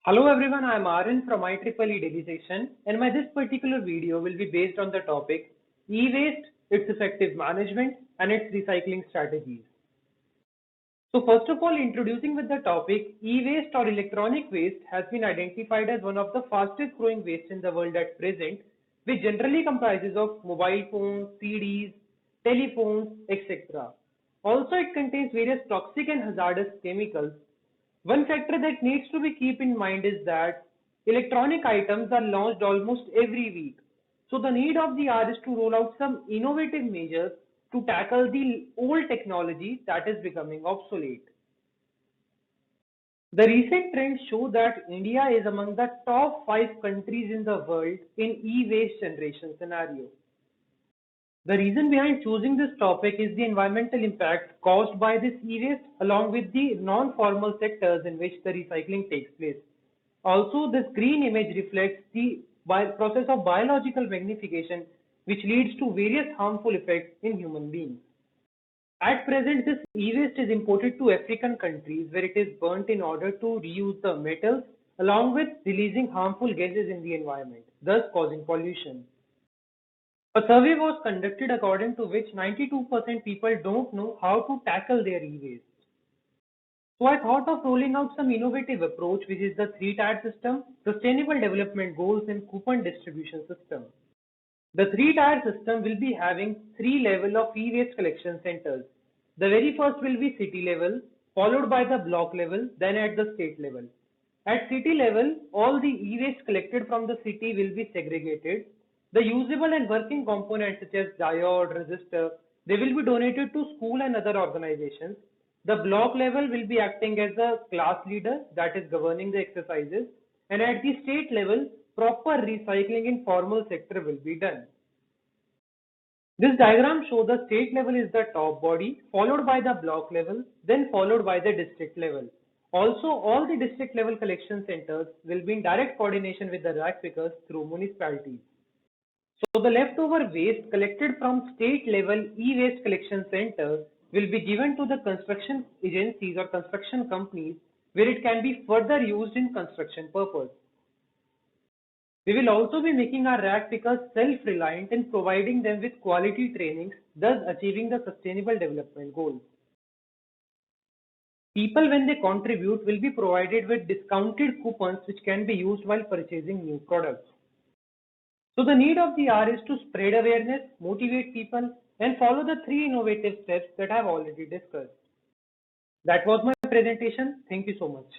Hello everyone, I am Arun from IEEE Daily Session, and this particular video will be based on the topic e-waste, its effective management and its recycling strategies. So first of all, introducing with the topic, e-waste or electronic waste has been identified as one of the fastest growing waste in the world at present, which generally comprises of mobile phones, CDs, telephones, etc. Also, it contains various toxic and hazardous chemicals. One factor that needs to be keep in mind is that electronic items are launched almost every week. So the need of the hour is to roll out some innovative measures to tackle the old technology that is becoming obsolete. The recent trends show that India is among the top 5 countries in the world in e-waste generation scenario. The reason behind choosing this topic is the environmental impact caused by this e-waste along with the non-formal sectors in which the recycling takes place. Also, this green image reflects the process of biological magnification which leads to various harmful effects in human beings. At present, this e-waste is imported to African countries where it is burnt in order to reuse the metals along with releasing harmful gases in the environment, thus causing pollution. A survey was conducted according to which 92% people don't know how to tackle their e-waste. So I thought of rolling out some innovative approach which is the three-tier system, sustainable development goals and coupon distribution system. The three-tier system will be having three levels of e-waste collection centers. The very first will be city level, followed by the block level, then at the state level. At city level, all the e-waste collected from the city will be segregated. The usable and working components such as diode, resistor, they will be donated to school and other organizations. The block level will be acting as a class leader that is governing the exercises, and at the state level, proper recycling in formal sector will be done. This diagram shows the state level is the top body, followed by the block level, then followed by the district level. Also, all the district level collection centers will be in direct coordination with the rack pickers through municipalities. So the leftover waste collected from state level e-waste collection center will be given to the construction agencies or construction companies where it can be further used in construction purpose. We will also be making our rack pickers self-reliant and providing them with quality trainings, thus achieving the sustainable development goals. People, when they contribute, will be provided with discounted coupons which can be used while purchasing new products. So the need of the hour is to spread awareness, motivate people, and follow the three innovative steps that I have already discussed. That was my presentation. Thank you so much.